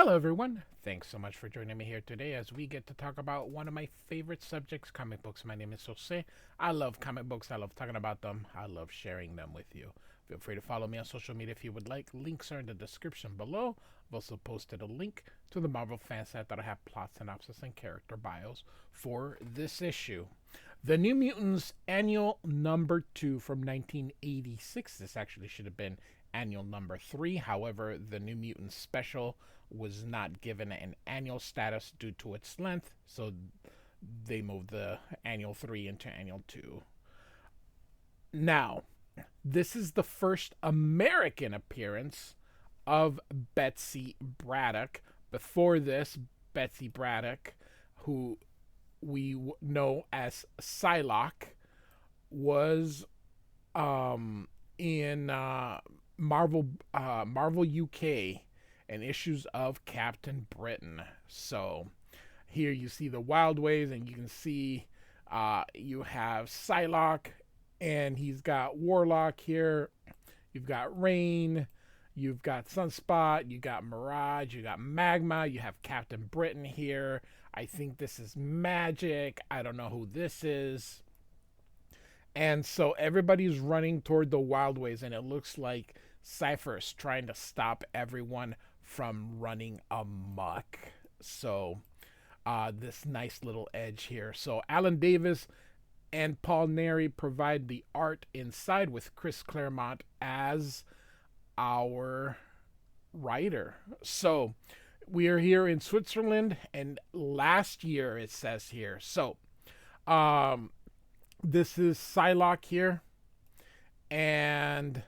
Hello, everyone. Thanks so much for joining me here today as we get to talk about one of my favorite subjects, comic books. My name is Jose. I love comic books. I love talking about them. I love sharing them with you. Feel free to follow me on social media if you would like. Links are in the description below. I've also posted a link to the Marvel fan site that I have plot synopsis and character bios for this issue. The New Mutants annual number 2 from 1986. This actually should have been annual number 3. However, the New Mutants special was not given an annual status due to its length, so they moved the annual 3 into annual 2. Now, this is the first American appearance of Betsy Braddock. Before this, Betsy Braddock, who we know as Psylocke, was in Marvel UK and issues of Captain Britain. So here you see the Wild Ways, and you can see you have Psylocke, and he's got Warlock here. You've got Rain, you've got Sunspot, you got Mirage, you got Magma, you have Captain Britain here. I think this is Magic. I don't know who this is. And so everybody's running toward the Wild Ways, and it looks like Cypher's trying to stop everyone from running amok. So this nice little edge here. So Alan Davis and Paul Neary provide the art inside with Chris Claremont as our writer. So we are here in Switzerland, and last year it says here. So this is Psylocke here, and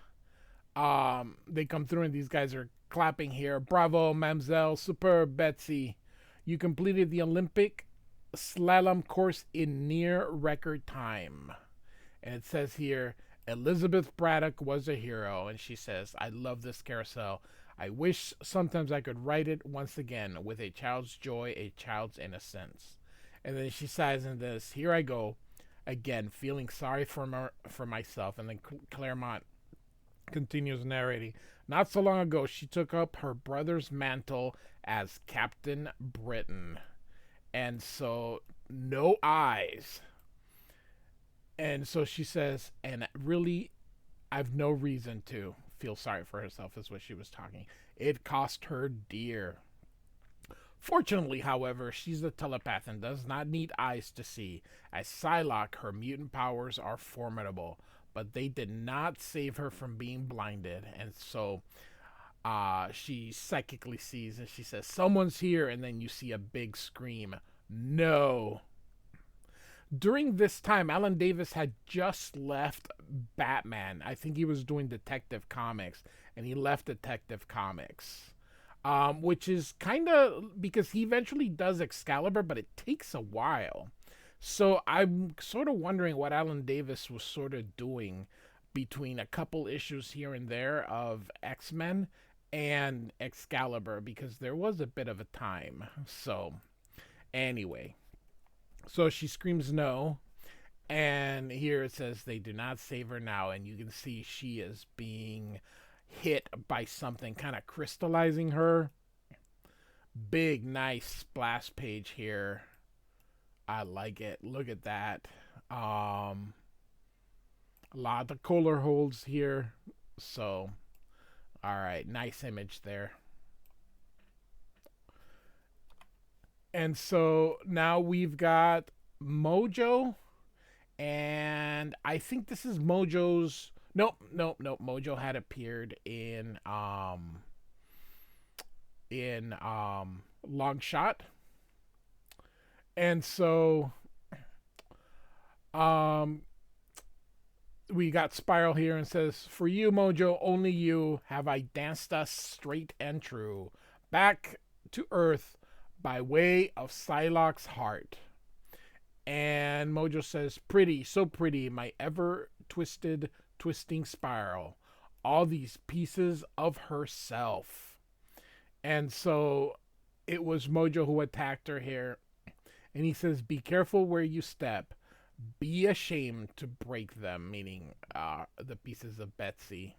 they come through, and these guys are clapping here. Bravo, Mamselle, superb, Betsy. You completed the Olympic slalom course in near record time. And it says here, Elizabeth Braddock was a hero. And she says, I love this carousel. I wish sometimes I could write it once again with a child's joy, a child's innocence. And then she says in this, here I go again, feeling sorry for myself. And then Claremont continues narrating. Not so long ago, she took up her brother's mantle as Captain Britain. And so, no eyes. And so she says, and really, I've no reason to feel sorry for herself, is what she was talking. It cost her dear. Fortunately, however, she's a telepath and does not need eyes to see. As Psylocke, her mutant powers are formidable, but they did not save her from being blinded. And so she psychically sees, and she says, someone's here, and then you see a big scream. No. During this time, Alan Davis had just left Batman. I think he was doing Detective Comics, and he left Detective Comics. Which is kind of because he eventually does Excalibur, but it takes a while. So I'm sort of wondering what Alan Davis was sort of doing between a couple issues here and there of X-Men and Excalibur, because there was a bit of a time. So anyway, so she screams no, and here it says they do not save her now, and you can see she is being hit by something kind of crystallizing her. Big nice splash page here. I like it. Look at that. A lot of color holds here. So all right, nice image there. And so now we've got Mojo, and I think this is Mojo's. Nope. Mojo had appeared in Long Shot. And so we got Spiral here, and says, for you, Mojo, only you have I danced us straight and true back to earth by way of Psylocke's heart. And Mojo says, pretty, so pretty, my ever twisting spiral, all these pieces of herself. And so it was Mojo who attacked her here. And he says, be careful where you step. Be ashamed to break them, meaning the pieces of Betsy.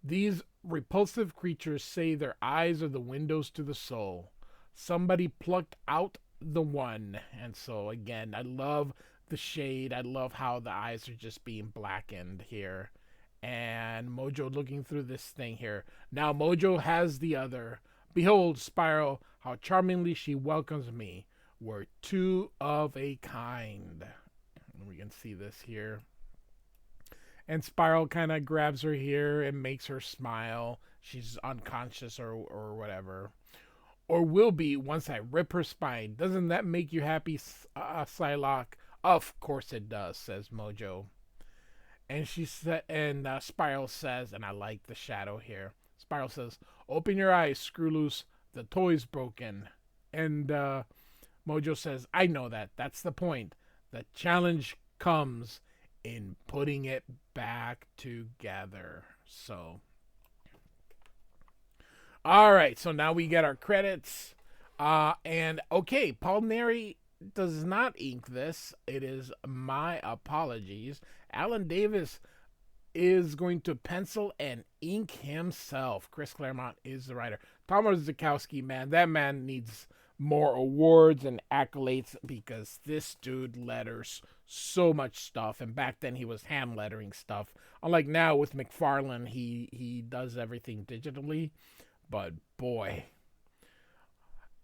These repulsive creatures say their eyes are the windows to the soul. Somebody plucked out the one. And so, again, I love the shade. I love how the eyes are just being blackened here. And Mojo looking through this thing here. Now Mojo has the other. Behold, Spiral, how charmingly she welcomes me. We're two of a kind. We can see this here. And Spiral kind of grabs her here and makes her smile. She's unconscious or whatever. Or will be once I rip her spine. Doesn't that make you happy, Psylocke? Of course it does, says Mojo. And she said, and Spiral says, and I like the shadow here. Spiral says, "Open your eyes, screw loose. The toy's broken." And Mojo says, "I know that. That's the point. The challenge comes in putting it back together." So, all right. So now we get our credits. And okay, Paul Neri does not ink this. It is my apologies. Alan Davis is going to pencil and ink himself. Chris Claremont is the writer. Thomas Zukowski, man, that man needs more awards and accolades because this dude letters so much stuff. And back then he was hand lettering stuff. Unlike now with McFarlane, he does everything digitally. But boy.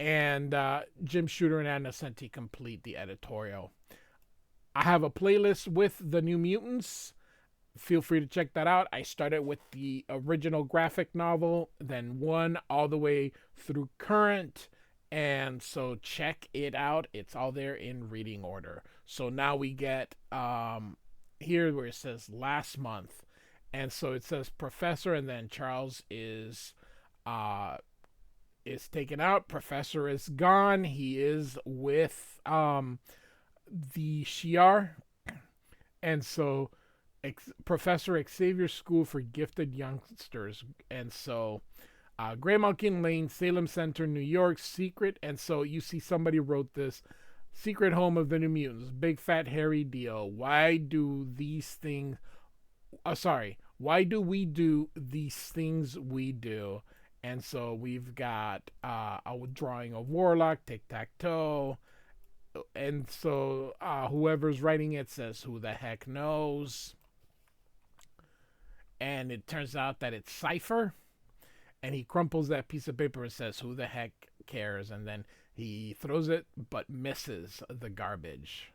And Jim Shooter and Anna Senti complete the editorial. I have a playlist with the New Mutants. Feel free to check that out. I started with the original graphic novel, then one all the way through current. And so check it out. It's all there in reading order. So now we get here where it says last month. And so it says Professor, and then Charles is taken out. Professor is gone. He is with the Shi'ar. And so Professor Xavier School for Gifted Youngsters. And so Gray Mountain Lane, Salem Center, New York, secret. And so you see somebody wrote this. Secret home of the New Mutants. Big fat hairy deal. Why do these things... Why do we do these things we do? And so we've got a drawing of Warlock, tic-tac-toe. And so whoever's writing it says, "Who the heck knows?" And it turns out that it's Cypher. And he crumples that piece of paper and says, "Who the heck cares?" And then he throws it but misses the garbage.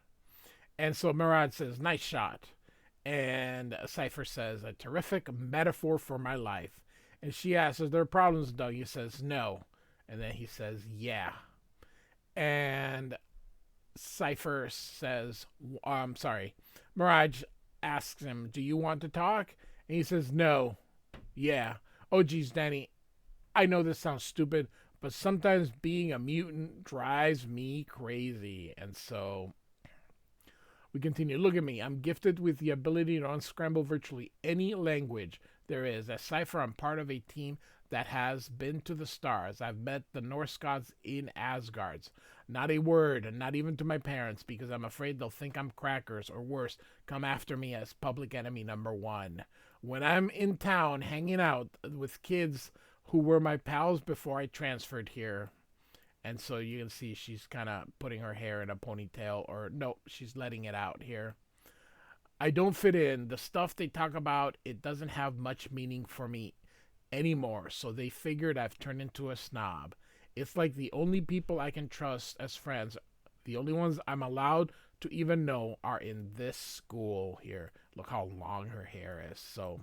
And so Mirage says, "Nice shot." And Cypher says, "A terrific metaphor for my life." And she asks, "Is there problems, Doug?" He says, "No." And then he says, "Yeah." And Cypher says, Mirage asks him, "Do you want to talk?" And he says, "No." "Yeah." "Oh, geez, Danny, I know this sounds stupid, but sometimes being a mutant drives me crazy." And so we continue. "Look at me. I'm gifted with the ability to unscramble virtually any language there is. As Cypher, I'm part of a team that has been to the stars. I've met the Norse gods in Asgard. Not a word, not even to my parents, because I'm afraid they'll think I'm crackers, or worse, come after me as public enemy number one. When I'm in town hanging out with kids who were my pals before I transferred here." And so you can see she's kind of putting her hair in a ponytail, or no, she's letting it out here. "I don't fit in. The stuff they talk about, it doesn't have much meaning for me anymore, so they figured I've turned into a snob. It's like the only people I can trust as friends, the only ones I'm allowed to even know, are in this school here." Look how long her hair is. So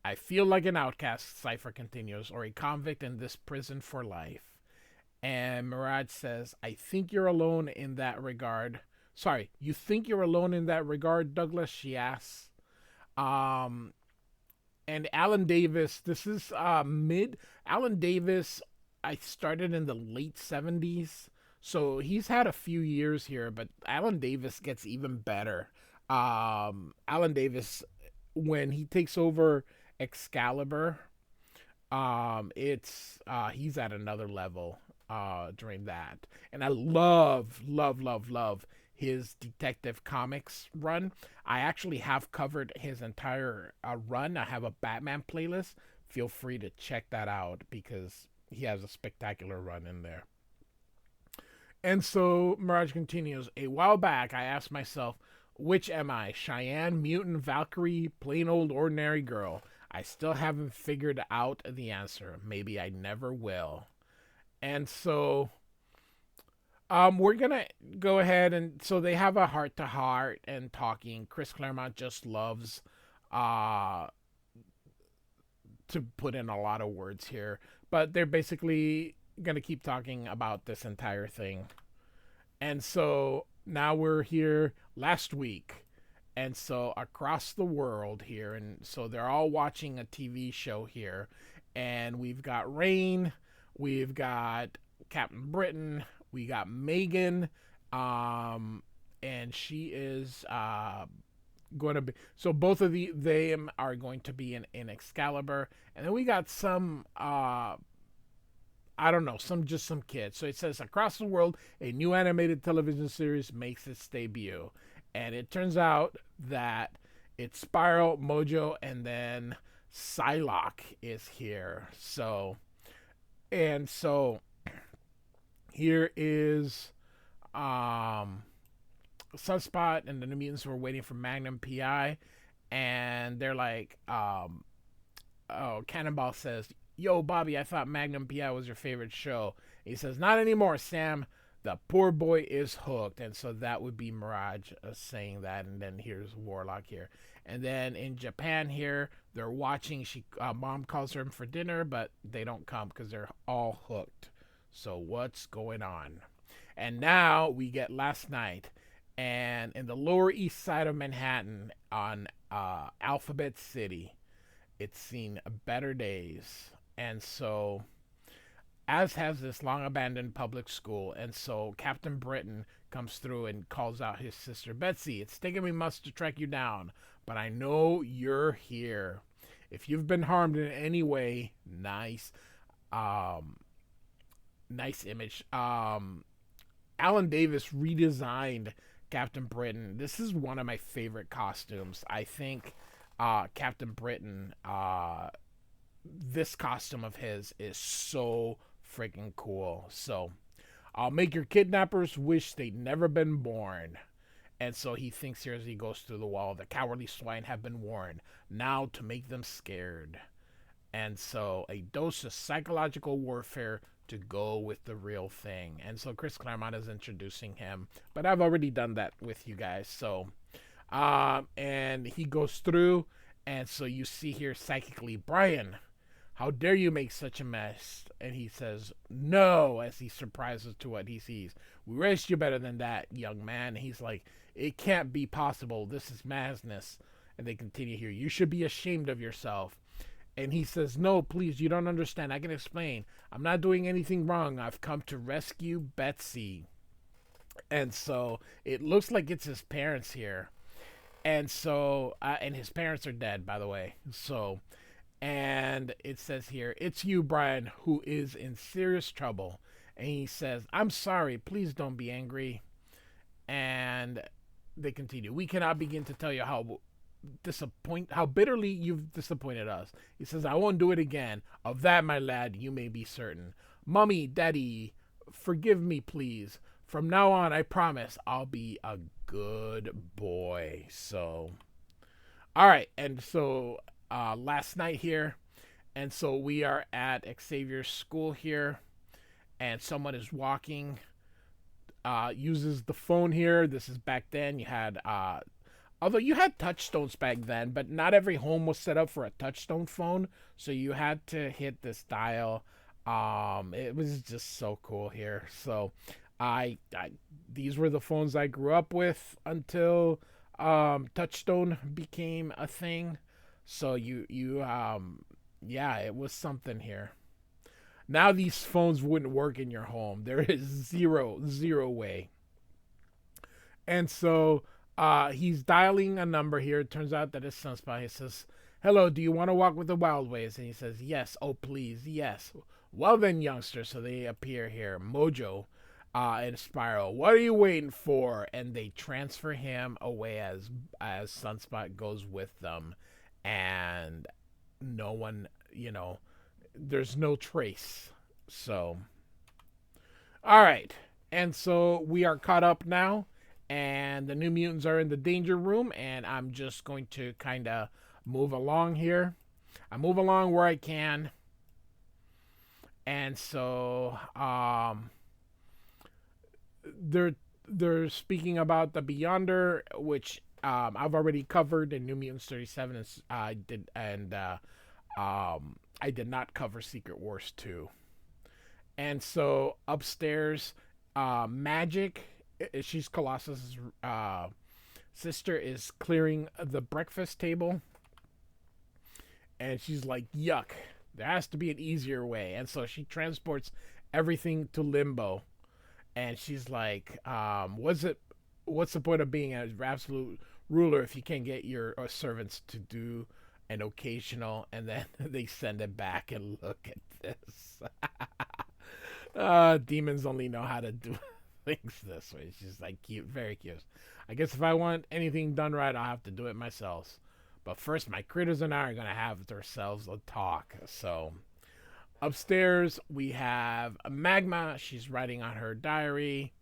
"I feel like an outcast," Cypher continues, "or a convict in this prison for life." And Mirage says, "I think you're alone in that regard." "Sorry, you think you're alone in that regard, Douglas?" she asks. And Alan Davis, this is Alan Davis, I started in the late 70s. So he's had a few years here, but Alan Davis gets even better. Alan Davis, when he takes over Excalibur, it's he's at another level during that. And I love his Detective Comics run. I actually have covered his entire run. I have a Batman playlist. Feel free to check that out because he has a spectacular run in there. And so Mirage continues. A while back, I asked myself, which am I? Cheyenne, mutant, Valkyrie, plain old ordinary girl? I still haven't figured out the answer. Maybe I never will. And so we're gonna go ahead and so they have a heart to heart and talking. Chris Claremont just loves uh to put in a lot of words here, but they're basically gonna keep talking about this entire thing. And so now we're here last week. And so across the world here, and so they're all watching a TV show here. And we've got Rain, we've got Captain Britain, we got Megan, and she is going to be so both of them are going to be in Excalibur, and then we got some I don't know, some kids. So it says across the world, a new animated television series makes its debut, and it turns out that it's Spiral, Mojo, and then Psylocke is here. So here is Sunspot and the New Mutants were waiting for Magnum PI, and they're like, oh, Cannonball says, "Yo, Bobby, I thought Magnum PI was your favorite show." He says, "Not anymore, Sam. The poor boy is hooked." And so that would be Mirage saying that. And then here's Warlock here. And then in Japan here, they're watching. Mom calls her in for dinner, but they don't come because they're all hooked. So what's going on? And now we get last night. And in the Lower East Side of Manhattan on Alphabet City, it's seen better days. And so, as has this long abandoned public school, and so Captain Britain comes through and calls out his sister Betsy. "It's taken me months to track you down, but I know you're here. If you've been harmed in any way," nice image. Alan Davis redesigned Captain Britain. This is one of my favorite costumes. I think Captain Britain, this costume of his is so freaking cool. So, "I'll make your kidnappers wish they'd never been born." And so he thinks here as he goes through the wall, "The cowardly swine have been warned. Now to make them scared." And so a dose of psychological warfare to go with the real thing. And so Chris Claremont is introducing him, but I've already done that with you guys. So, and he goes through, and so you see here psychically, "Brian, how dare you make such a mess?" And he says, "No," as he's surprised to what he sees. "We raised you better than that, young man." And he's like, "It can't be possible. This is madness." And they continue here, "You should be ashamed of yourself." And he says, "No, please, you don't understand. I can explain. I'm not doing anything wrong. I've come to rescue Betsy." And so it looks like it's his parents here. And so, and his parents are dead, by the way. So, and it says here, "It's you, Brian, who is in serious trouble." And he says, "I'm sorry. Please don't be angry." And they continue, "We cannot begin to tell you how bitterly you've disappointed us." He says, "I won't do it again. Of that, my lad, you may be certain. Mummy, Daddy, forgive me, please. From now on, I promise I'll be a good boy." So, all right. And so last night here, and so we are at Xavier's school here, and someone is walking, uses the phone here. This is back then. You had although you had touchstones back then, but not every home was set up for a touchstone phone, so you had to hit this dial. It was just so cool here. So, I these were the phones I grew up with until touchstone became a thing. So yeah, it was something here. Now these phones wouldn't work in your home. There is zero way. And so he's dialing a number here. It turns out that it's Sunspot. He says, "Hello, do you want to walk with the Wild Ways?" And he says, "Yes. Oh, please, yes." "Well then, youngster." So they appear here. Mojo, in Spiral. What are you waiting for? And they transfer him away as Sunspot goes with them, and no one, there's no trace. So, all right, and so we are caught up now, and the New Mutants are in the danger room, and I'm just going to kind of move along here. I move along where I can, and so they're speaking about the Beyonder, which I've already covered in New Mutants 37. I did not cover Secret Wars 2. And so upstairs, Magic, she's Colossus's sister, is clearing the breakfast table, and she's like, "Yuck! There has to be an easier way." And so she transports everything to Limbo, and she's like, What's the point of being an absolute ruler if you can't get your servants to do an occasional?" And then they send it back, and look at this. Demons only know how to do things this way. It's just like cute, very cute. I guess if I want anything done right, I'll have to do it myself. But first, my critters and I are gonna have ourselves a talk. So upstairs we have Magma. She's writing on her diary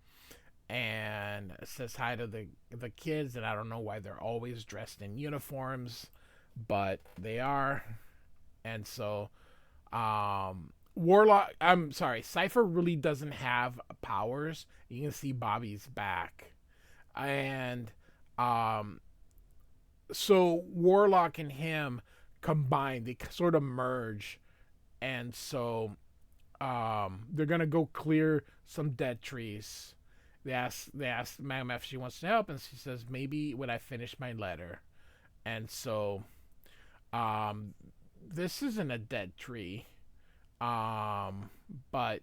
and says hi to the kids. And I don't know why they're always dressed in uniforms, but they are. And so Warlock, I'm sorry, Cypher really doesn't have powers. You can see Bobby's back. And so Warlock and him combine, they sort of merge. And so they're gonna go clear some dead trees. They ask Magma if she wants to help, and she says maybe when I finish my letter. And so this isn't a dead tree. But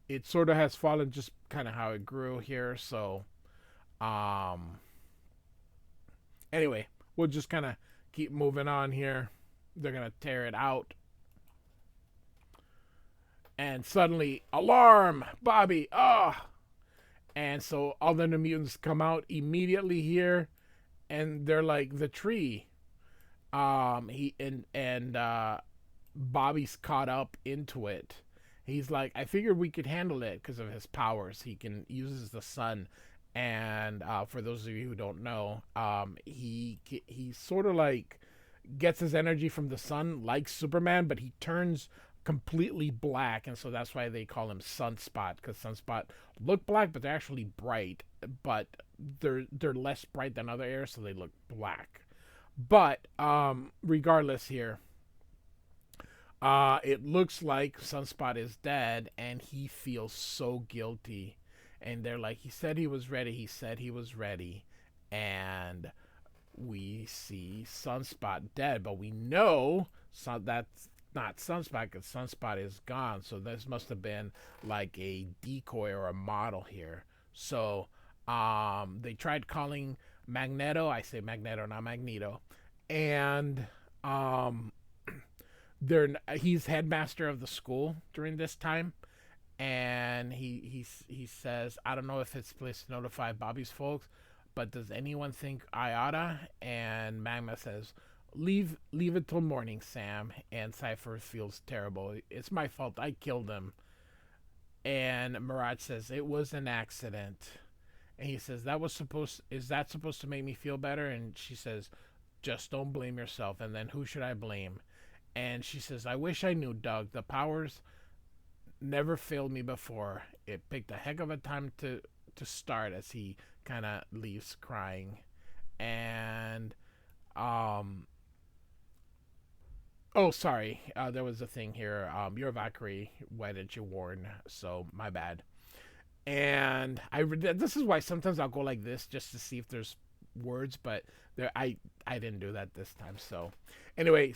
it sort of has fallen just kind of how it grew here. So, anyway, we'll just kind of keep moving on here. They're going to tear it out. And suddenly, alarm! Bobby! Ah! And so all the New Mutants come out immediately here. And they're like, the tree. Bobby's caught up into it. He's like, I figured we could handle it because of his powers. He can uses the sun, and for those of you who don't know, he sort of like gets his energy from the sun, like Superman, but he turns completely black, and so that's why they call him Sunspot, because Sunspot look black, but they're actually bright, but they're less bright than other airs, so they look black. But regardless here. It looks like Sunspot is dead, and he feels so guilty. And they're like, he said he was ready. He said he was ready. And we see Sunspot dead, but we know that's not Sunspot because Sunspot is gone. So this must have been like a decoy or a model here. So they tried calling Magneto. I say Magneto, not Magneto. And he's headmaster of the school during this time, and he says, I don't know if it's place to notify Bobby's folks, but does anyone think I oughta? And Magma says, leave it till morning, Sam. And Cypher feels terrible. It's my fault. I killed him. And Mirage says it was an accident. And he says, is that supposed to make me feel better? And she says, just don't blame yourself. And then who should I blame? And she says, I wish I knew, Doug. The powers never failed me before. It picked a heck of a time to start, as he kind of leaves crying. And, oh, sorry. There was a thing here. You're Valkyrie. Why didn't you warn? So, my bad. And this is why sometimes I'll go like this just to see if there's words, but I didn't do that this time. So anyway,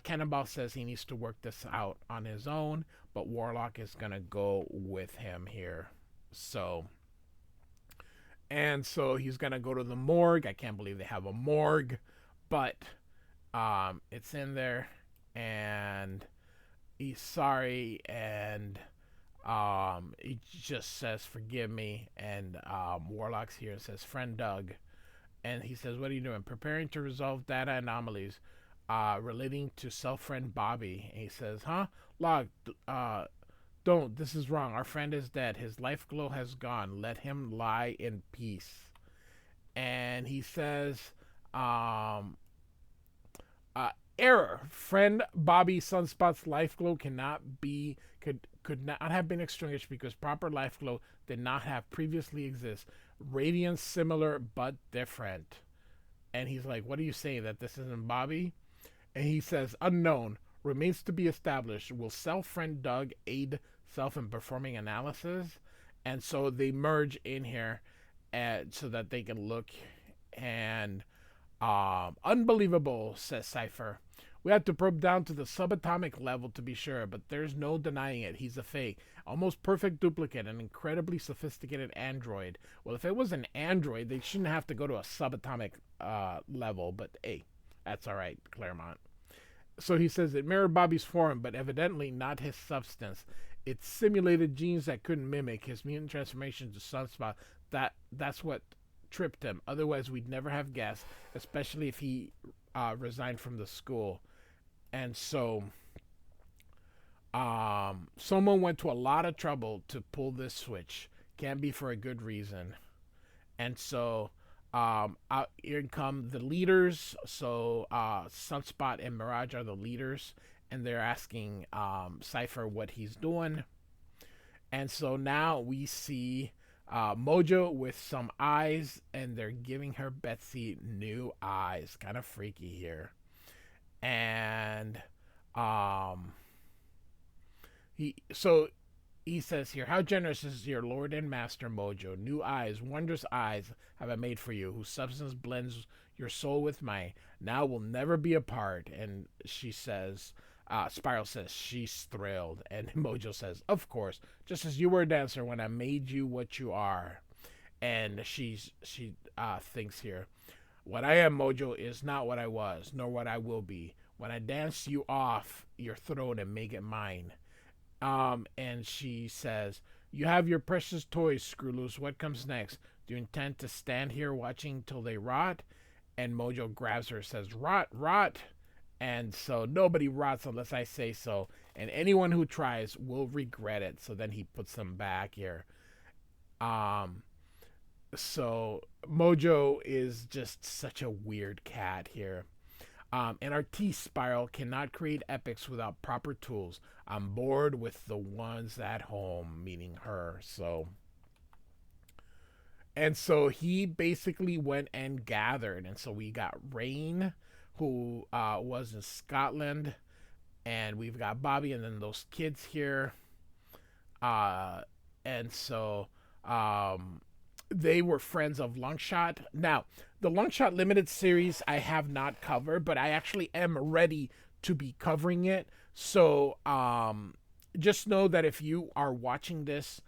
Cannonball says he needs to work this out on his own, but Warlock is gonna go with him here. So he's gonna go to the morgue. I can't believe they have a morgue, but it's in there, and he's sorry, and He just says, "Forgive me," and Warlock's here says, "Friend Doug," and he says, "What are you doing?" "Preparing to resolve data anomalies relating to self-friend Bobby." And he says, "Huh? Log, don't. This is wrong. Our friend is dead. His life glow has gone. Let him lie in peace." And he says, um, uh, "Error. Friend Bobby Sunspot's life glow could not have been extinguished because proper life glow did not have previously exist. Radiance similar but different." And he's like, "What are you saying? That this isn't Bobby?" And he says, "Unknown. Remains to be established. Will self friend Doug aid self in performing analysis?" And so they merge in here so that they can look. And unbelievable, says Cypher. "We have to probe down to the subatomic level to be sure, but there's no denying it. He's a fake. Almost perfect duplicate, an incredibly sophisticated android." Well, if it was an android, they shouldn't have to go to a subatomic level, but hey, that's all right, Claremont. So he says it mirrored Bobby's form, but evidently not his substance. It simulated genes that couldn't mimic his mutant transformation to Sunspot. That's what tripped him. Otherwise, we'd never have guessed, especially if he resigned from the school. And so, someone went to a lot of trouble to pull this switch. Can't be for a good reason. And so, out here come the leaders. So, Sunspot and Mirage are the leaders, and they're asking Cypher what he's doing. And so now we see Mojo with some eyes, and they're giving her Betsy new eyes. Kind of freaky here. And um, he says here, "How generous is your lord and master Mojo? New eyes, wondrous eyes have I made for you, whose substance blends your soul with mine. Now we'll never be apart." And she says, Spiral says she's thrilled. And Mojo says, "Of course, just as you were a dancer when I made you what you are." And she thinks here, "What I am, Mojo, is not what I was, nor what I will be. When I dance you off your throat and make it mine." And she says, "You have your precious toys, Screwloose. What comes next? Do you intend to stand here watching till they rot?" And Mojo grabs her and says, "Rot, rot." And so nobody rots unless I say so. And anyone who tries will regret it. So then he puts them back here. Um, so Mojo is just such a weird cat here. And our T Spiral cannot create epics without proper tools. I'm bored with the ones at home, meaning her. So he basically went and gathered. And so we got Rain, who was in Scotland, and we've got Bobby, and then those kids here. And so they were friends of Longshot. Now, the Longshot Limited series I have not covered, but I actually am ready to be covering it. So just know that if you are watching this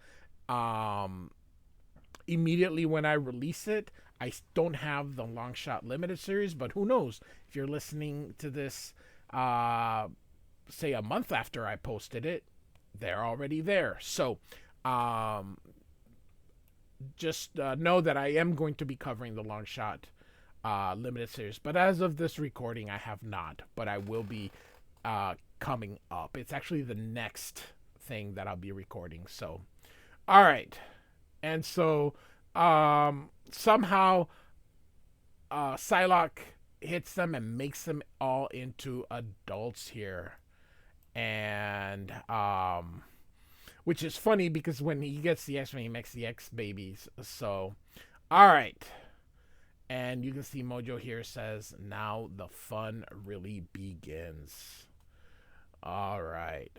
immediately when I release it, I don't have the Longshot Limited series, but who knows? If you're listening to this, say a month after I posted it, they're already there. So just know that I am going to be covering the Longshot Limited series. But as of this recording, I have not. But I will be coming up. It's actually the next thing that I'll be recording. So, all right. And so somehow Psylocke hits them and makes them all into adults here. And which is funny because when he gets the X-Men, he makes the X-Babies. So, all right. And you can see Mojo here says, "Now the fun really begins." All right.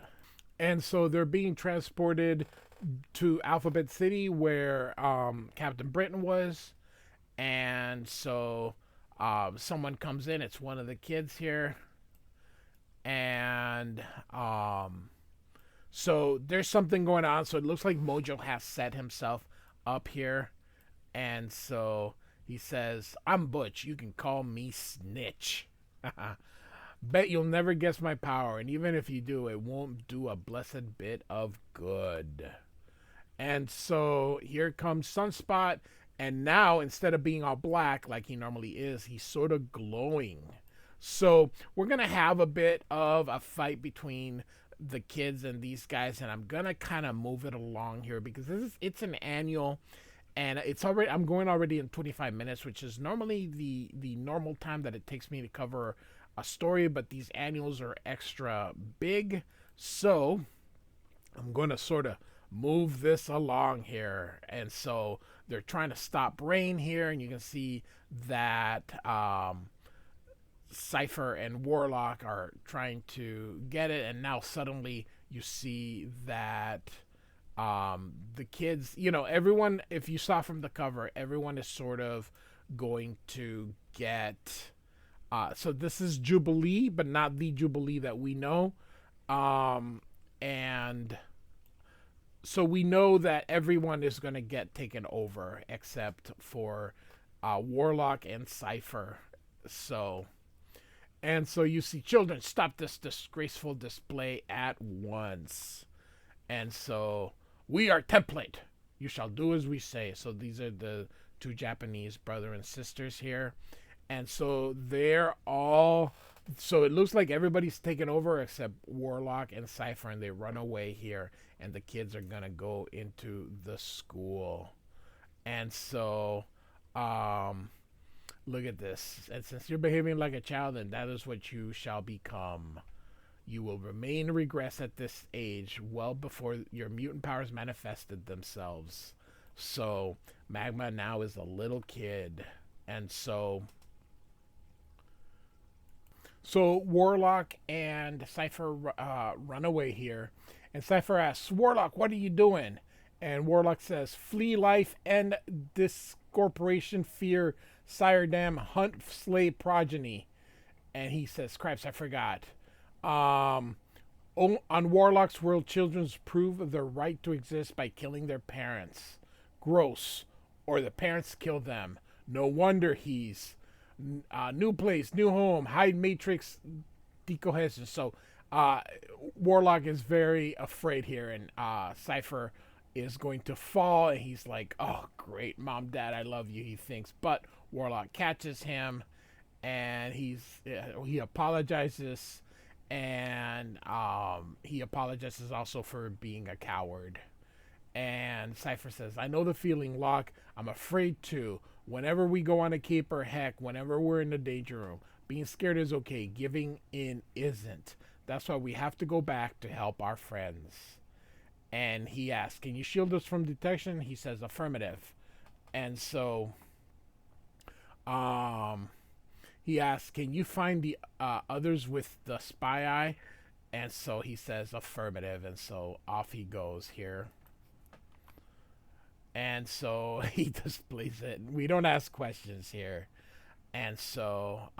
And so they're being transported to Alphabet City where Captain Britain was. And so someone comes in. It's one of the kids here. And so there's something going on. So it looks like Mojo has set himself up here. And so he says, "I'm Butch. You can call me Snitch." Bet you'll never guess my power, and even if you do, it won't do a blessed bit of good. And so here comes Sunspot, and now instead of being all black like he normally is, he's sort of glowing. So we're gonna have a bit of a fight between the kids and these guys, and I'm gonna kind of move it along here because it's an annual, and it's already I'm going already in 25 minutes, which is normally the normal time that it takes me to cover a story, but these annuals are extra big, so I'm going to sort of move this along here. And so they're trying to stop rain here, and you can see that Cypher and Warlock are trying to get it, and now suddenly you see that the kids, everyone, if you saw from the cover, everyone is sort of going to get. So this is Jubilee, but not the Jubilee that we know. And so we know that everyone is going to get taken over except for Warlock and Cypher. So you see, children, stop this disgraceful display at once. And so we are template. You shall do as we say. So these are the two Japanese brother and sisters here. And so they're all. So it looks like everybody's taken over except Warlock and Cypher, and they run away here. And the kids are going to go into the school. And so, look at this. And since you're behaving like a child, then that is what you shall become. You will remain regress at this age well before your mutant powers manifested themselves. So Magma now is a little kid. And so Warlock and Cypher run away here. And Cypher asks, Warlock, what are you doing? And Warlock says, flee life, end this corporation, fear, sire dam, hunt, slay progeny. And he says, cripes, I forgot. On Warlock's world, children prove their right to exist by killing their parents. Gross. Or the parents kill them. No wonder he's new place, new home, hide matrix decohesion. So Warlock is very afraid here, and Cypher is going to fall, and he's like, oh great, mom, dad, I love you, he thinks. But Warlock catches him, and he apologizes, and he apologizes also for being a coward. And Cypher says, I know the feeling, Locke. I'm afraid too. Whenever we go on a caper, heck, whenever we're in the danger room, being scared is okay. Giving in isn't. That's why we have to go back to help our friends. And he asks, can you shield us from detection? He says, affirmative. And so he asks, can you find the others with the spy eye? And so he says, affirmative. And so off he goes here. And so he displays it. We don't ask questions here. And so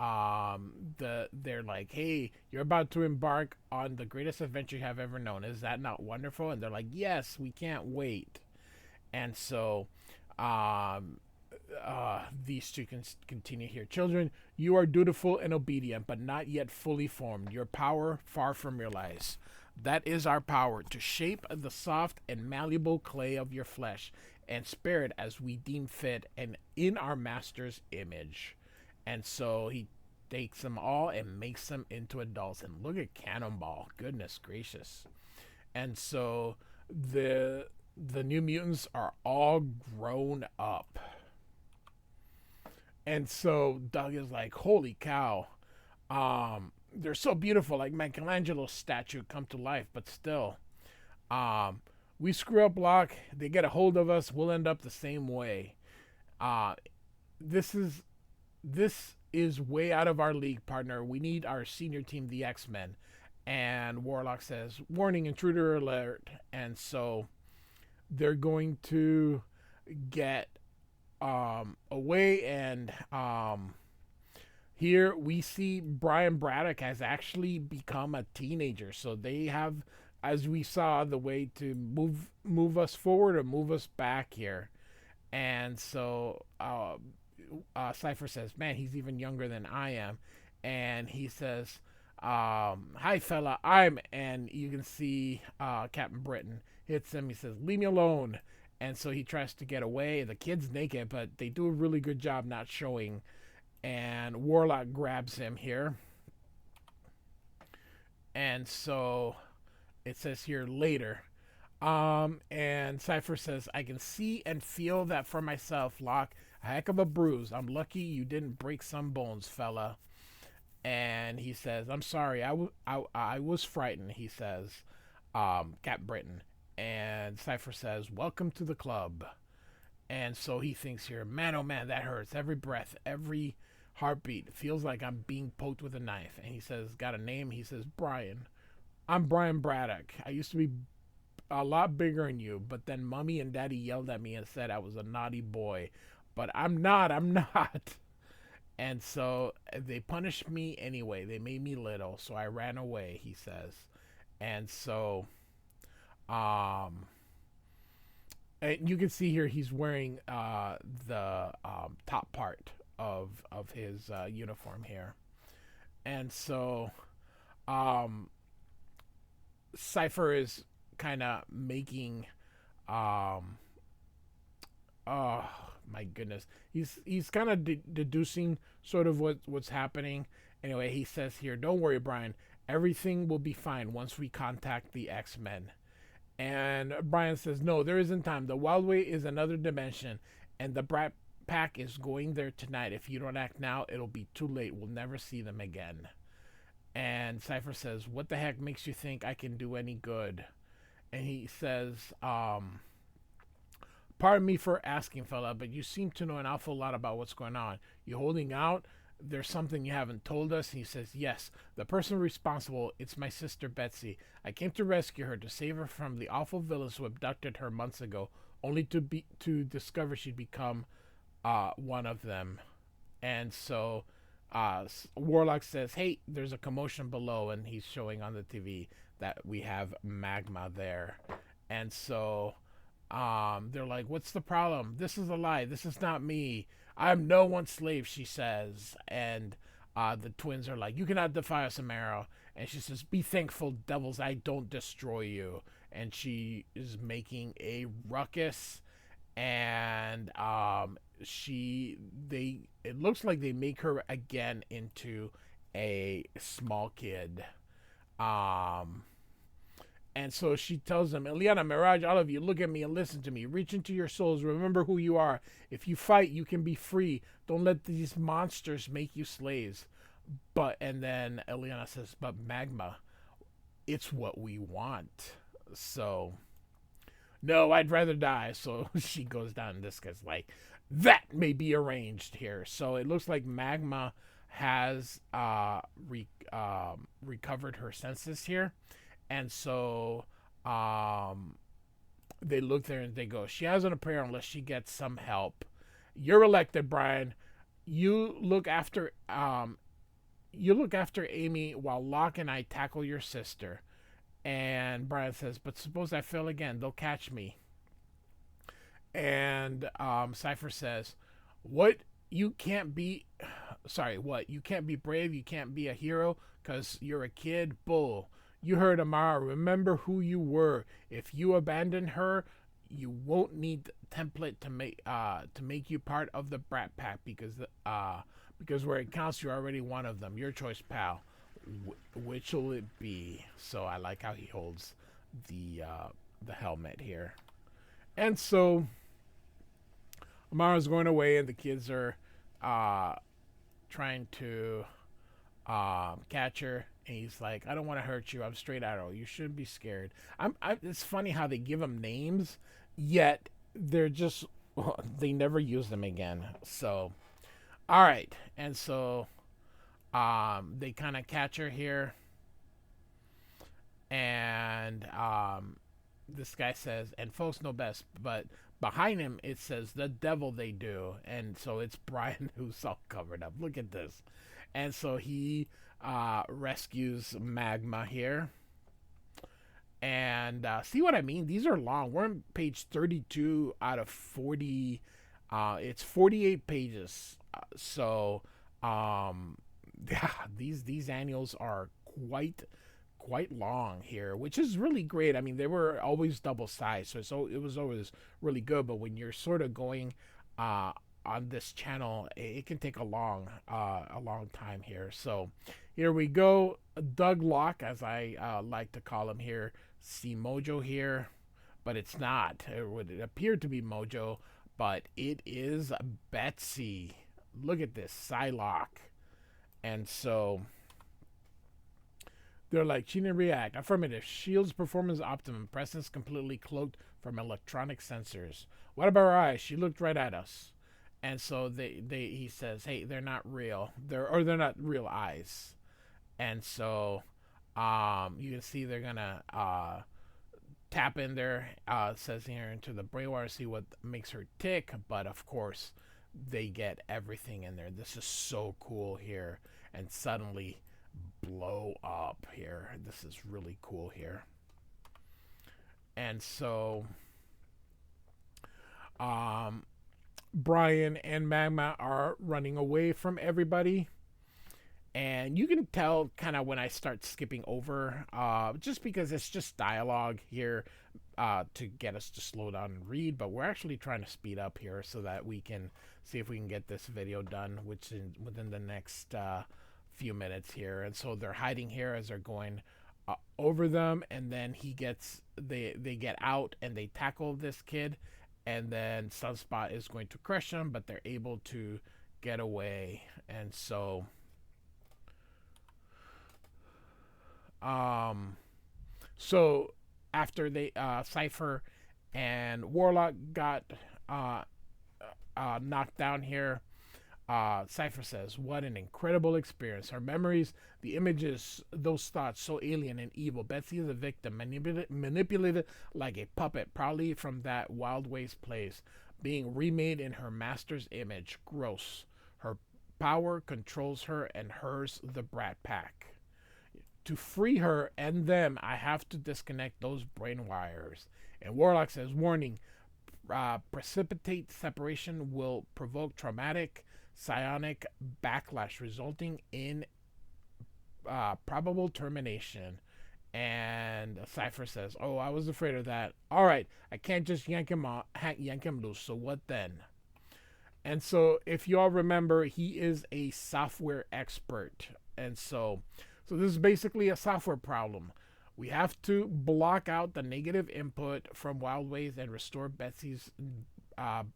they're like, hey, you're about to embark on the greatest adventure you have ever known. Is that not wonderful? And they're like, yes, we can't wait. And so these two can continue here. Children, you are dutiful and obedient, but not yet fully formed. Your power far from realized. That is our power, to shape the soft and malleable clay of your flesh and spare it as we deem fit and in our master's image. And so he takes them all and makes them into adults. And look at Cannonball. Goodness gracious. And so the New Mutants are all grown up. And so Doug is like, holy cow. They're so beautiful, like Michelangelo's statue come to life, but still. We screw up, Locke. They get a hold of us. We'll end up the same way. This is way out of our league, partner. We need our senior team, the X-Men. And Warlock says, warning, intruder alert. And so they're going to get away. And here we see Brian Braddock has actually become a teenager. So they have, as we saw, the way to move us forward or move us back here. And so Cypher says, man, he's even younger than I am. And he says, Hi fella, and you can see Captain Britain hits him. He says, leave me alone. And so he tries to get away. The kid's naked, but they do a really good job not showing. And Warlock grabs him here. And so it says here later. And Cypher says, I can see and feel that for myself, Locke. A heck of a bruise. I'm lucky you didn't break some bones, fella. And he says, I'm sorry, I was frightened, he says, Cap Britain. And Cypher says, welcome to the club. And so he thinks here, man, oh man, that hurts. Every breath, every heartbeat feels like I'm being poked with a knife. And he says, got a name? He says, Brian. I'm Brian Braddock. I used to be a lot bigger than you, but then mommy and daddy yelled at me and said I was a naughty boy. But I'm not. And so they punished me anyway. They made me little, so I ran away, he says. And so um and you can see here he's wearing the top part of his uniform here. And so um Cypher is kind of making um oh my goodness, he's kind of deducing sort of what's happening. Anyway, he says here, don't worry, Brian, everything will be fine once we contact the X-Men. And Brian says, no, there isn't time. The Wildway is another dimension, and the Brat Pack is going there tonight. If you don't act now, it'll be too late. We'll never see them again. And Cypher says, what the heck makes you think I can do any good? And he says, pardon me for asking, fella, but you seem to know an awful lot about what's going on. You holding out? There's something you haven't told us? He says, yes. The person responsible, it's my sister Betsy. I came to rescue her, to save her from the awful villains who abducted her months ago, only to discover she'd become one of them. And so Warlock says, hey, there's a commotion below, and he's showing on the TV that we have magma there. And so they're like, what's the problem? This is a lie. This is not me. I'm no one's slave, she says. And the twins are like, you cannot defy us, Amaro. And she says, be thankful, devils, I don't destroy you. And she is making a ruckus. And it looks like they make her again into a small kid. Um, and so she tells them, Eliana, Mirage, all of you, look at me and listen to me. Reach into your souls. Remember who you are. If you fight, you can be free. Don't let these monsters make you slaves. And then Eliana says, but magma, it's what we want. So, no, I'd rather die. So she goes down, and this guy's like, that may be arranged here. So it looks like magma has recovered her senses here. And so they look there and they go, she hasn't appeared unless she gets some help. You're elected, Brian. You look after Amy while Locke and I tackle your sister. And Brian says, but suppose I fail again, they'll catch me. And Cypher says, what? You can't be brave, you can't be a hero because you're a kid? Bull. You heard Amara. Remember who you were. If you abandon her, you won't need template to make you part of the Brat Pack because where it counts, you're already one of them. Your choice, pal. Which will it be? So I like how he holds the helmet here. And so Amara's going away, and the kids are trying to catch her. And he's like, I don't want to hurt you. I'm Straight Arrow. You shouldn't be scared. It's funny how they give them names, yet they're just, they never use them again. So, all right. And so they kind of catch her here. And this guy says, and folks know best, but behind him it says, the devil they do. And so it's Brian who's all covered up. Look at this. And so he rescues magma here. And see what I mean? These are long. We're on page 32 out of 40. It's 48 pages. So yeah, these annuals are quite long here, which is really great. I mean, they were always double sized, so it was always really good. But when you're sort of going uh, on this channel, it can take a long time here. So here we go, Doug Locke, as I like to call him here. See Mojo here, but it's not. It would appear to be Mojo, but it is Betsy. Look at this, Psylocke, and so they're like, she didn't react. Affirmative. Shield's performance optimum. Presence completely cloaked from electronic sensors. What about her eyes? She looked right at us. And so he says, hey, they're not real. They're not real eyes. And so you can see they're gonna tap in there, says here, into the brain wire, see what makes her tick. But of course, they get everything in there. This is so cool here. And suddenly blow up here. This is really cool here. And so Brian and Magma are running away from everybody. And you can tell kind of when I start skipping over, just because it's just dialogue here to get us to slow down and read. But we're actually trying to speed up here so that we can see if we can get this video done, which is within the next few minutes here. And so they're hiding here as they're going over them, and then they get out and they tackle this kid, and then Sunspot is going to crush them, but they're able to get away. And so so after they Cypher and Warlock got knocked down here, Cypher says, what an incredible experience. Her memories, the images, those thoughts, so alien and evil. Betsy is a victim, manipulated like a puppet, probably from that Wild Waste place, being remade in her master's image. Gross. Her power controls her, and hers the Brat Pack. To free her and them, I have to disconnect those brain wires. And Warlock says, warning, precipitate separation will provoke traumatic psionic backlash, resulting in probable termination. And Cypher says, oh, I was afraid of that. All right, I can't just yank him loose, so what then? And so if you all remember, he is a software expert. And so this is basically a software problem. We have to block out the negative input from Wild Ways and restore Betsy's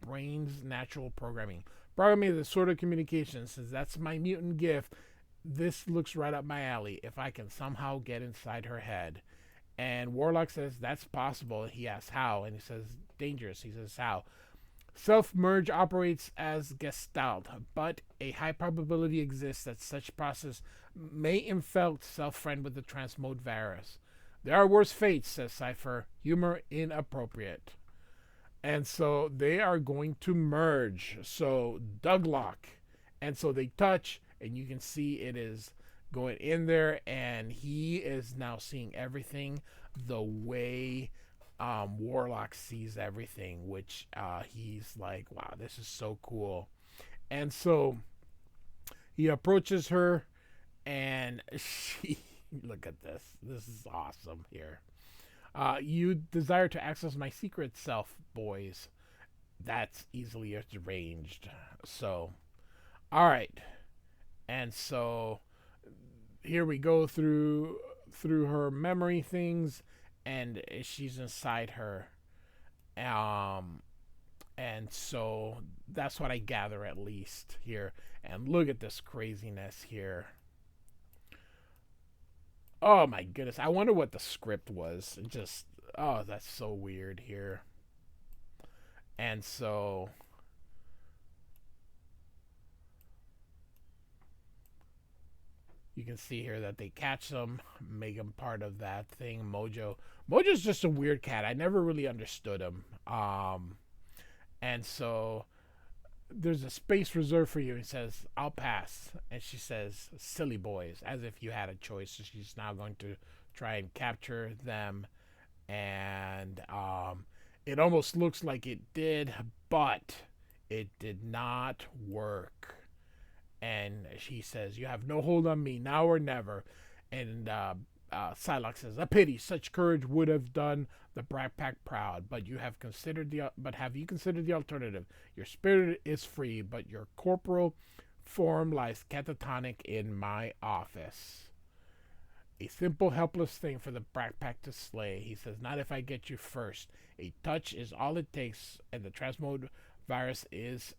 brain's natural programming. Programming is the sort of communication, since that's my mutant gift. This looks right up my alley if I can somehow get inside her head. And Warlock says that's possible. He asks how, and he says dangerous. He says how. Self-merge operates as Gestalt, but a high probability exists that such process may infect self-friend with the transmode virus. There are worse fates, says Cypher. Humor inappropriate. And so they are going to merge. So Douglock. And so they touch, and you can see it is going in there, and he is now seeing everything the way Warlock sees everything, which he's like, wow, this is so cool. And so he approaches her, and she, look at this. This is awesome here. You desire to access my secret self, boys. That's easily arranged. So, all right. And so here we go through her memory things, and she's inside her. And so that's what I gather, at least here. And look at this craziness here. Oh my goodness. I wonder what the script was. Just, oh, that's so weird here. And so you can see here that they catch them, make them part of that thing. Mojo's just a weird cat. I never really understood him. And so there's a space reserved for you. He says, I'll pass. And she says, silly boys, as if you had a choice. So she's now going to try and capture them. And it almost looks like it did, but it did not work. And she says, you have no hold on me, now or never. And Psylocke says, "A pity. Such courage would have done the Brat Pack proud. But have you considered the alternative? Your spirit is free, but your corporal form lies catatonic in my office. A simple, helpless thing for the Brat Pack to slay." He says, "Not if I get you first. A touch is all it takes, and the transmode virus is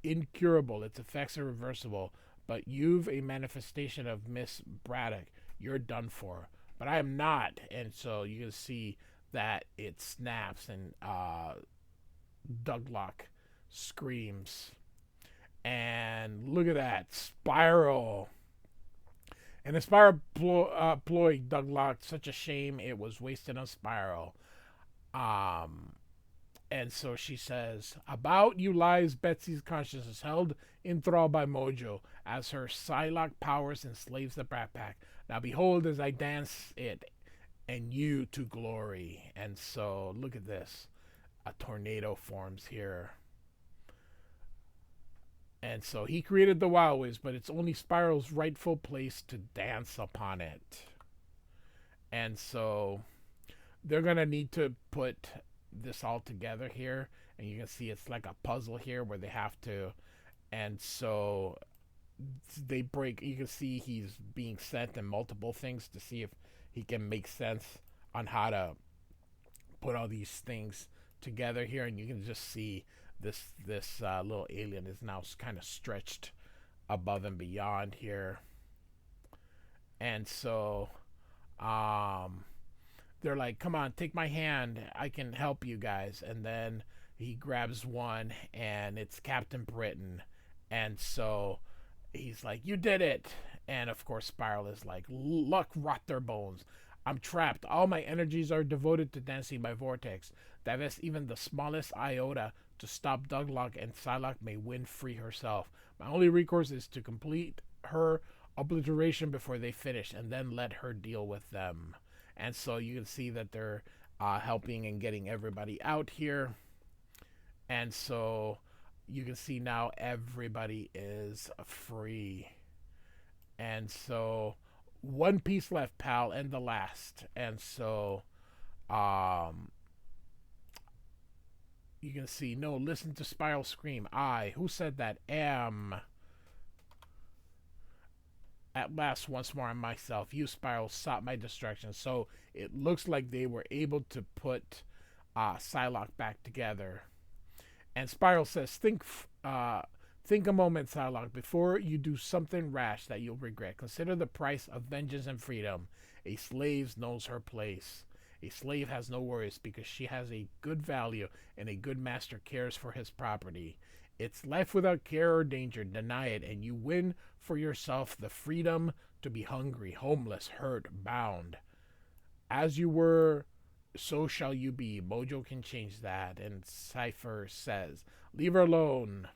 incurable. Its effects are reversible. But you've a manifestation of Miss Braddock. You're done for. But I am not." And so you can see that it snaps, and Douglock screams. And look at that. Spiral. And the Spiral ploy Douglock. Such a shame it was wasted on Spiral. Um, and so she says, "About you lies Betsy's consciousness, held in thrall by Mojo, as her Psylocke powers enslaves the Brat Pack. Now behold as I dance it, and you to glory." And so, look at this. A tornado forms here. And so he created the Wild Waves, but it's only Spiral's rightful place to dance upon it. And so they're going to need to put this all together here. And you can see it's like a puzzle here where they have to. And so they break. You can see he's being sent in multiple things to see if he can make sense on how to put all these things together here. And you can just see this little alien is now kind of stretched above and beyond here. And so they're like, "Come on, take my hand. I can help you guys." And then he grabs one, and it's Captain Britain. And so he's like, "You did it." And of course, Spiral is like, "Luck rot their bones. I'm trapped. All my energies are devoted to dancing my vortex. Divest even the smallest iota to stop Douglock, and Psylocke may win free herself. My only recourse is to complete her obliteration before they finish, and then let her deal with them." And so you can see that they're helping and getting everybody out here. And so you can see now everybody is free. And so one piece left, pal, and the last. And so you can see, "No, listen to Spiral scream. I, who said that, am at last once more on myself. You, Spiral, sought my destruction." So it looks like they were able to put Psylocke back together. And Spiral says, think a moment, Psylocke, before you do something rash that you'll regret. Consider the price of vengeance and freedom. A slave knows her place. A slave has no worries because she has a good value, and a good master cares for his property. It's life without care or danger. Deny it, and you win for yourself the freedom to be hungry, homeless, hurt, bound. As you were, so shall you be. Mojo can change that. And Cypher says, "Leave her alone.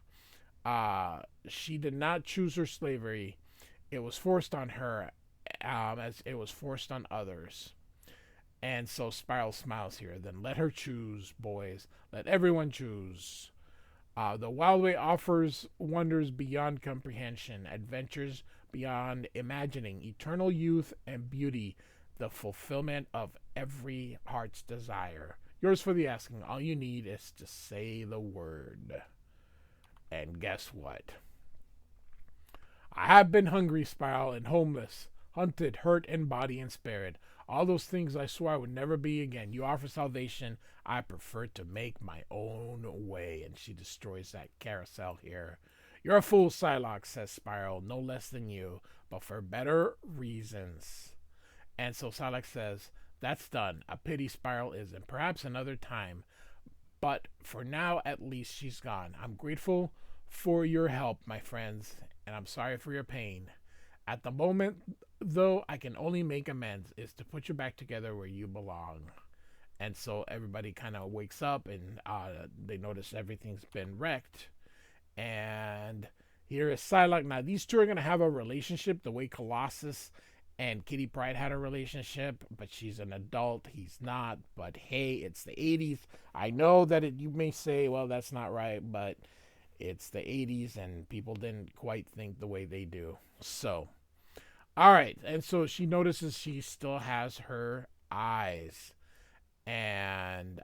She did not choose her slavery. It was forced on her, as it was forced on others." And so Spiral smiles here. "Then let her choose, boys. Let everyone choose. The Wild Way offers wonders beyond comprehension, adventures beyond imagining, eternal youth and beauty, the fulfillment of every heart's desire. Yours for the asking. All you need is to say the word." And guess what? "I have been hungry, Spiral, and homeless, hunted, hurt in body and spirit. All those things I swore I would never be again. You offer salvation. I prefer to make my own way." And she destroys that carousel here. "You're a fool, Psylocke," says Spiral, "no less than you, but for better reasons." And so Psylocke says, "That's done. A pity Spiral isn't. Perhaps another time. But for now, at least, she's gone. I'm grateful for your help, my friends, and I'm sorry for your pain. At the moment, though, I can only make amends, is to put you back together where you belong." And so everybody kind of wakes up, and they notice everything's been wrecked. And here is Psylocke. Now, these two are going to have a relationship the way Colossus and Kitty Pryde had a relationship, but she's an adult. He's not. But hey, it's the 80s. I know that you may say, well, that's not right, but it's the 80s, and people didn't quite think the way they do. So All right, and so she notices she still has her eyes, and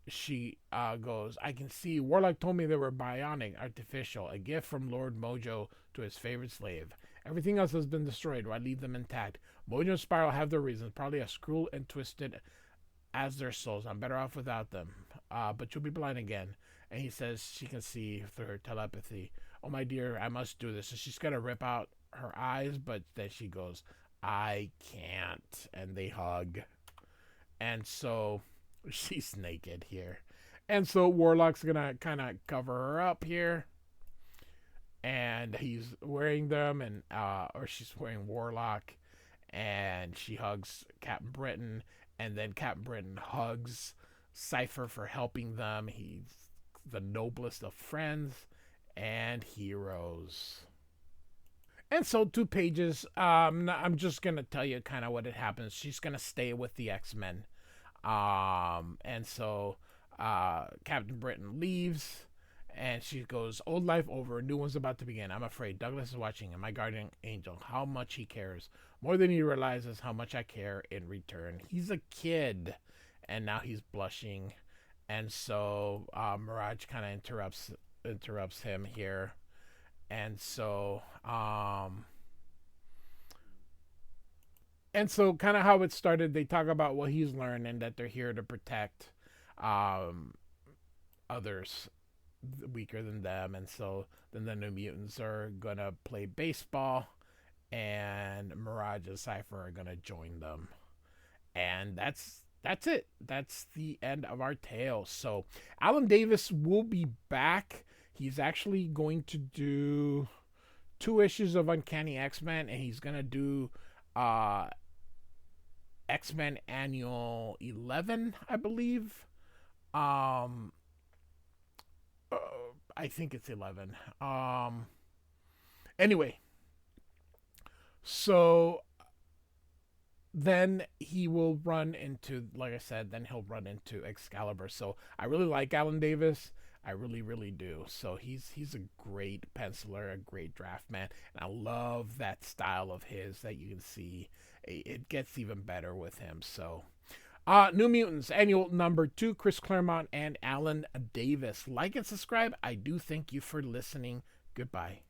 she goes, I can see. Warlock told me they were bionic, artificial, a gift from Lord Mojo to his favorite slave. Everything else has been destroyed. Why leave them intact? Mojo and Spiral have their reasons, probably as cruel and twisted as their souls. I'm better off without them. But you'll be blind again. And he says she can see through her telepathy. Oh, my dear, I must do this. So she's going to rip out her eyes, but then she goes, I can't. And they hug. And so she's naked here. And so Warlock's going to kind of cover her up here. And he's wearing them, and or she's wearing Warlock. And she hugs Captain Britain. And then Captain Britain hugs Cypher for helping them. He's the noblest of friends and heroes. And so 2 pages. I'm just gonna tell you kind of what it happens. She's gonna stay with the X-Men. And so Captain Britain leaves, and she goes, "Old life over, new one's about to begin. I'm afraid Douglas is watching, and my guardian angel. How much he cares, more than he realizes. How much I care in return. He's a kid." And now he's blushing, and so Mirage kind of interrupts him here, and so kind of how it started. They talk about what he's learned and that they're here to protect um, others weaker than them, and so then the New Mutants are gonna play baseball, and Mirage and Cypher are gonna join them, and that's it. That's the end of our tale. So Alan Davis will be back. He's actually going to do 2 issues of Uncanny X-Men, and he's gonna do uh X-Men Annual 11, I believe. Um, uh, I think it's 11. Anyway, so then he will run into, like I said, then he'll run into Excalibur. So I really like Alan Davis. I really, really do. So he's a great penciler, a great draft man, and I love that style of his that you can see. It gets even better with him. So, New Mutants Annual number 2, Chris Claremont and Alan Davis. Like and subscribe. I do thank you for listening. Goodbye.